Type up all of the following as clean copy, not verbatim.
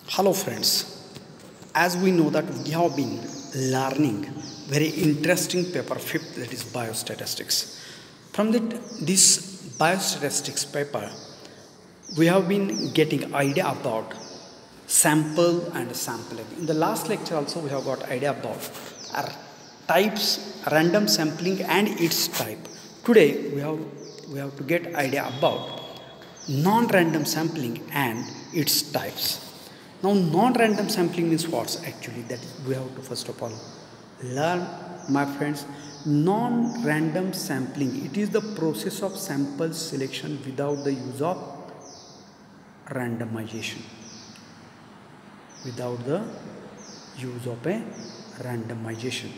Hello friends, as we know that we have been learning very interesting paper fifth, that is biostatistics. From this biostatistics paper, we have been getting idea about sample and sampling. In the last lecture also we have got idea about types, random sampling and its type. Today we have to get idea about non-random sampling and its types. Now non-random sampling means what actually? That we have to first of all learn, my friends. Non-random sampling, it is the process of sample selection without the use of randomization. Without the use of a randomization.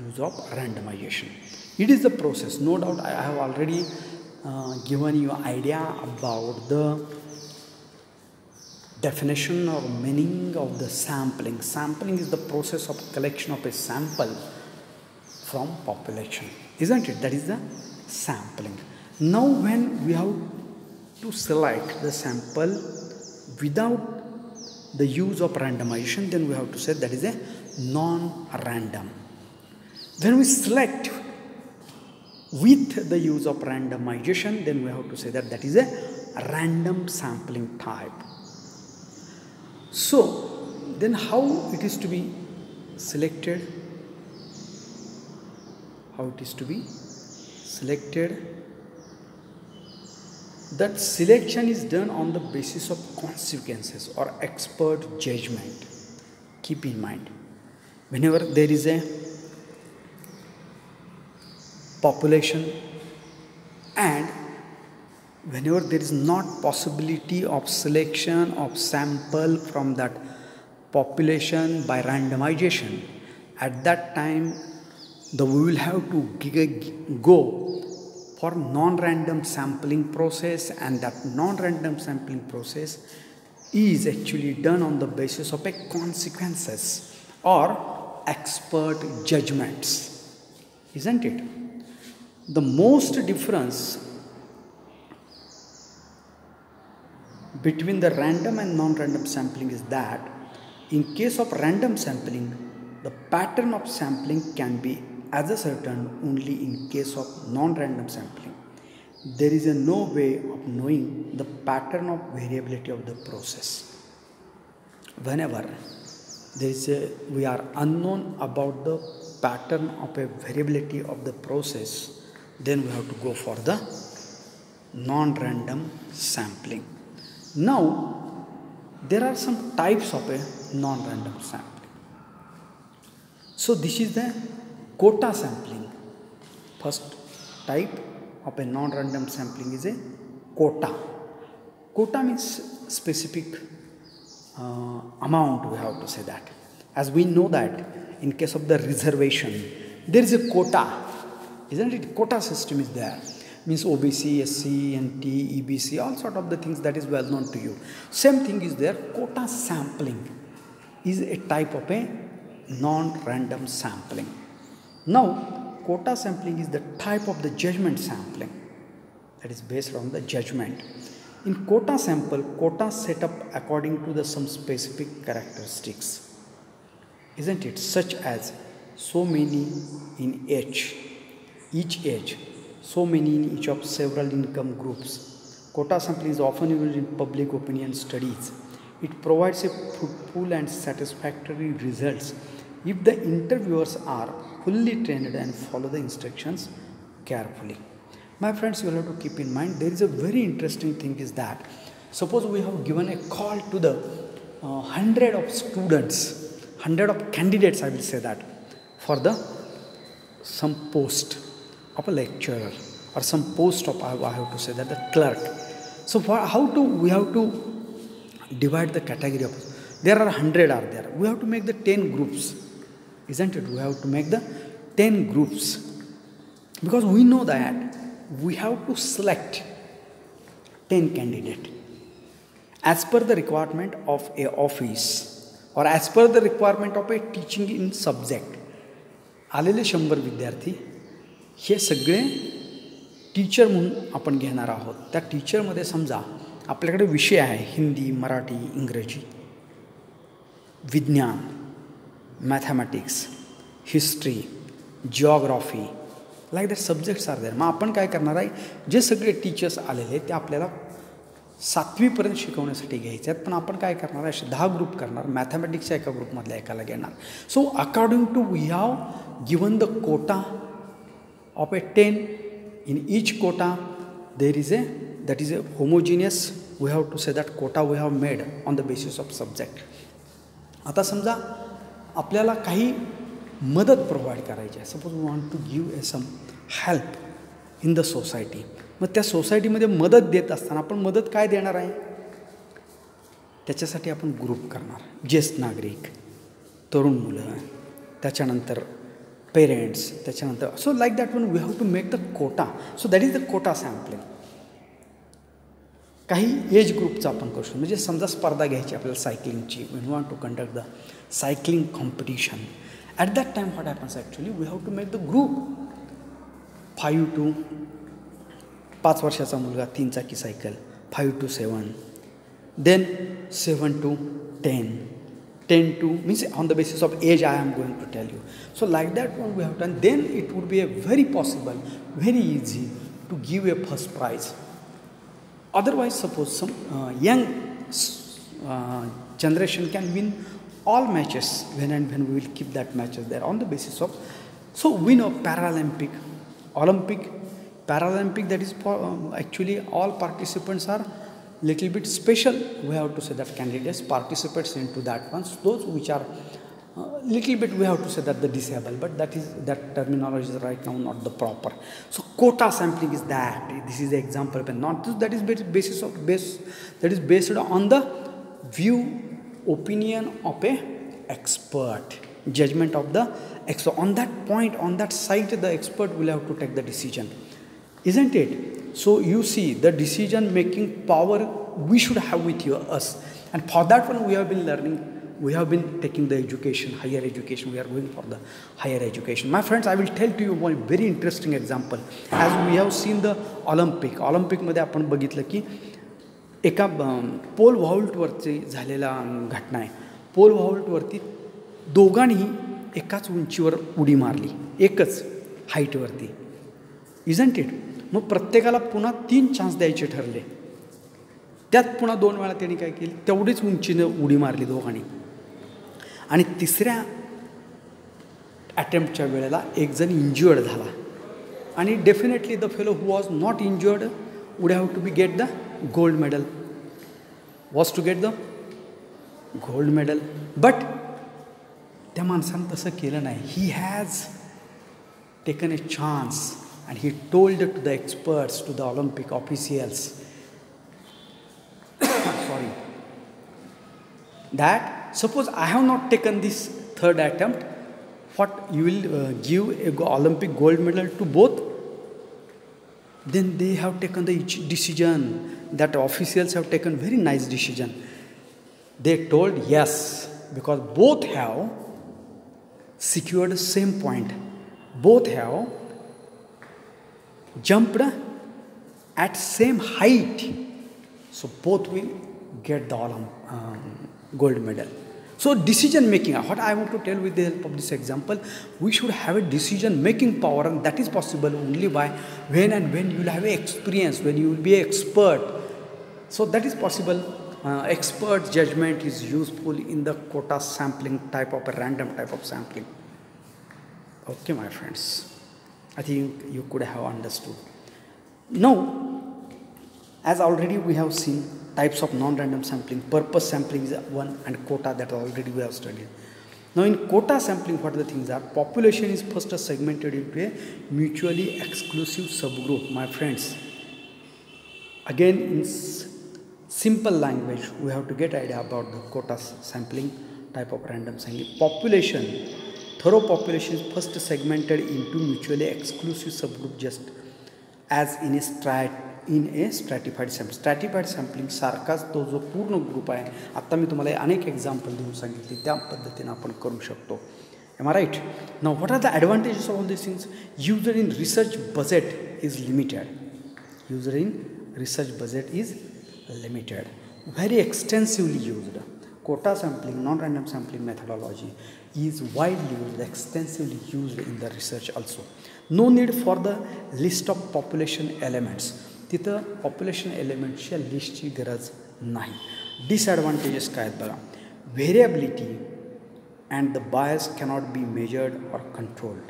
Use of randomization. It is the process. No doubt I have already given you idea about the definition or meaning of the sampling. Sampling is the process of collection of a sample from population, isn't it? That is the sampling. Now when we have to select the sample without the use of randomization, then we have to say that is a non-random. When we select with the use of randomization, then we have to say that that is a random sampling type. So then how it is to be selected? How it is to be selected? That selection is done on the basis of consequences or expert judgment. Keep in mind, whenever there is a population and whenever there is not possibility of selection of sample from that population by randomization, at that time we will have to go for non-random sampling process, and that non-random sampling process is actually done on the basis of a consequences or expert judgments, isn't it? The most difference between the random and non-random sampling is that in case of random sampling, the pattern of sampling can be ascertained only in case of non-random sampling. There is no way of knowing the pattern of variability of the process. Whenever we are unknown about the pattern of a variability of the process, then we have to go for the non-random sampling. Now, there are some types of a non-random sampling. So this is the quota sampling. First type of a non-random sampling is a quota. Quota means specific amount, we have to say that. As we know that in case of the reservation, there is a quota, isn't it? Quota system is there. Means OBC, SC, NT, EBC, all sort of the things that is well known to you. Same thing is there. Quota sampling is a type of a non-random sampling. Now, quota sampling is the type of the judgment sampling, that is based on the judgment. In quota sample, quota set up according to some specific characteristics, isn't it? Such as so many in age, each age, so many in each of several income groups. Quota sampling is often used in public opinion studies. It provides a fruitful and satisfactory results if the interviewers are fully trained and follow the instructions carefully. My friends, you will have to keep in mind, there is a very interesting thing is that suppose we have given a call to the 100 of students, 100 of candidates, I will say that, for the some post of a lecturer or some post of, I have to say that, the clerk. So we have to divide the category of, there are 100 are there, we have to make the 10 groups, isn't it? We have to make the 10 groups, because we know that we have to select 10 candidates as per the requirement of a office or as per the requirement of a teaching in subject. आलेले 100 विद्यार्थी हे सगळे teacher म्हणून आपण घेणार आहोत. त्या टीचरमध्ये समजा आपल्याकडे विषय आहे हिंदी, मराठी, इंग्रजी, विज्ञान, mathematics, history, geography, like that subjects are there. मग आपण काय करणार आहे, जे सगळे टीचर्स आलेले ते आपल्याला 7वीपर्यंत शिकवण्यासाठी घ्यायचे आहेत, पण आपण काय करणार आहे, असे 10 ग्रुप करणार. मॅथमॅटिक्सच्या एका ग्रुपमधल्या एकाला घेणार. So according to we have given the quota of a 10. In each quota there is a homogeneous, we have to say that quota we have made on the basis of subject. आता समजा आपल्याला काही मदत provide करायची आहे. Suppose we want to give some help in the society. मग त्या सोसायटीमध्ये मदत देत असताना आपण मदत काय देणार आहे, त्याच्यासाठी आपण ग्रुप करणार. ज्येष्ठ नागरिक, तरुण मुलं, त्याच्यानंतर पेरेंट्स, त्याच्यानंतर so like that one we have to make the quota. So that is the quota sampling. काही एज ग्रुपचं आपण करू शकतो. म्हणजे समजा स्पर्धा घ्यायची आपल्याला सायकलिंगची, we want to conduct the cycling competition. At that time what happens actually we have to make the group 5 to 5 वर्षाचा मुलगा 3 चाकी cycle, 5 to 7, then 7 to 10, 10 to means on the basis of age I am going to tell you. So like that one we have done. Then it would be a very possible, very easy to give a first prize. Otherwise suppose some young generation can win all matches when we will keep that matches there on the basis of. So we know Paralympic, Olympic, Paralympic, that is actually all participants are little bit special. We have to say that candidates participates into that ones. Those which are little bit, we have to say that the disabled, but that terminology is right now not the proper. So quota sampling is that. This is the example, but not this, that is that is based on the view, opinion of a expert, judgment of the expert. On that point, on that site, the expert will have to take the decision, isn't it? So you see the decision making power we should have with us, and for that one we have been learning, we have been taking the education, higher education. We are going for the higher education. My friends, I will tell to you one very interesting example. As we have seen the Olympic मध्ये आपण बघितलं की एका पोल व्हॉल्टवरती झालेला घटना आहे. पोल व्हॉल्टवरती दोघांनी एकाच उंचीवर उडी मारली, एकच हाईटवरती, इजंट इट. मग प्रत्येकाला पुन्हा 3 चान्स द्यायचे ठरले. त्यात पुन्हा 2 वेळा त्यांनी काय केली, तेवढीच उंचीनं उडी मारली दोघांनी. आणि तिसऱ्या अटेम्प्टच्या वेळेला एक जण इंज्युअर्ड झाला. आणि definitely the fellow who was not injured would have to be get the gold medal, was to get the gold medal. But त्या माणसानं तसं केलं नाही. He has taken a chance and he told to the experts, to the Olympic officials, sorry, that suppose I have not taken this 3rd attempt, what you will give a Olympic gold medal to both. Then they have taken the decision, that officials have taken very nice decision. They told yes, because both have secured the same point, both have jumped at same height, so both will get the gold medal. So decision making, what I want to tell with the help of this example, we should have a decision making power, and that is possible only by when you will have experience, when you will be an expert. So that is possible. Expert judgment is useful in the quota sampling type of a random type of sampling. Okay, my friends, I think you could have understood. Now, as already we have seen types of non-random sampling, purpose sampling is one, and quota, that already we have studied. Now in quota sampling, what the things are, population is first segmented into a mutually exclusive subgroup. My friends, again in simple language we have to get idea about the quota sampling type of random sampling. Population, thorough population is first segmented into mutually exclusive subgroup, just as in a stratified sampling. Stratified sampling सारखाच तो जो पूर्ण group आहे, आता मी तुम्हाला अनेक example देऊन सांगितले, त्या पद्धतीने आपण करू शकतो. Am I right? Now what are the advantages of all these things? Usually in research budget is limited. used in research budget is limited. Very extensively used. Quota sampling, non-random sampling methodology is widely used, extensively used in the research also. No need for the list of population elements. तिथं population एलिमेंट्सच्या लिस्टची गरज नाही. Disadvantages काय आहेत बघा. Variability and the bias cannot be measured or controlled.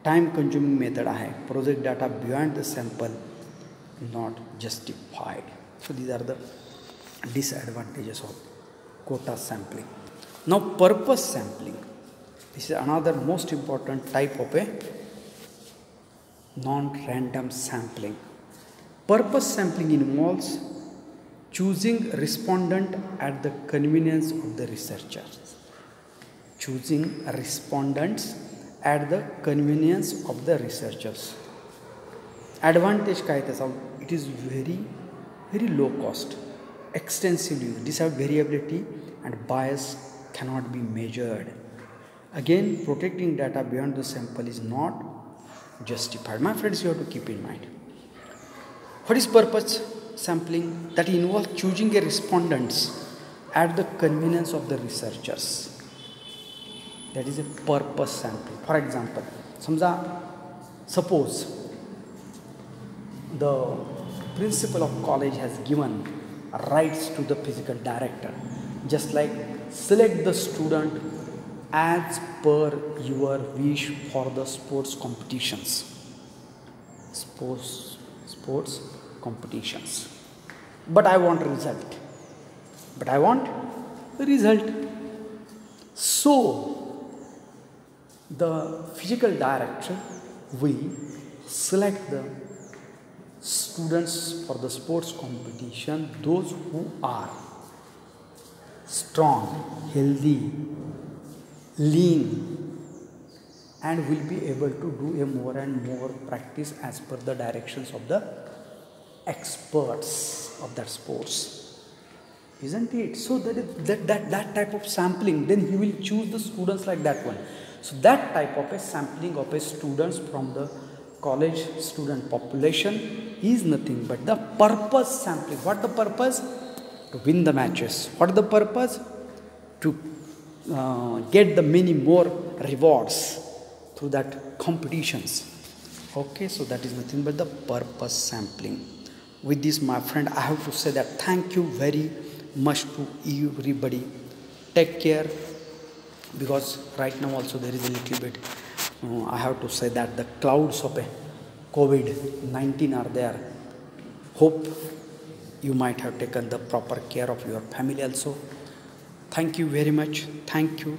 Time consuming method आहे. Project data beyond the sample not justified. So these are the disadvantages of quota sampling. Now purpose sampling. This is another most important type of a non-random sampling. Purpose sampling involves choosing respondent at the convenience of the researchers. Choosing respondents at the convenience of the researchers. Advantage काय त्याचा, it is very low cost, extensively used, disabled variability and bias cannot be measured. Again, protecting data beyond the sample is not justified. My friends, you have to keep in mind. What is purpose sampling? That involves choosing a respondents at the convenience of the researchers. That is a purpose sampling. For example, suppose the principal of college has given rights to the physical director, just like select the student as per your wish for the sports competitions. Sports competitions. But I want result. So the physical director will select the students for the sports competition, those who are strong, healthy, lean, and will be able to do a more and more practice as per the directions of the experts of that sports. Isn't it? So that type of sampling, then he will choose the students like that one. So that type of a sampling of a students from the college student population is nothing but the purpose sampling. What the purpose? To win the matches. What the purpose? To get the many more rewards through that competitions. Okay, so that is nothing but the purpose sampling. With this, my friend, I have to say that thank you very much to everybody. Take care, because right now also there is a little bit I have to say that the clouds of a COVID-19 are there. Hope you might have taken the proper care of your family also. Thank you very much. Thank you.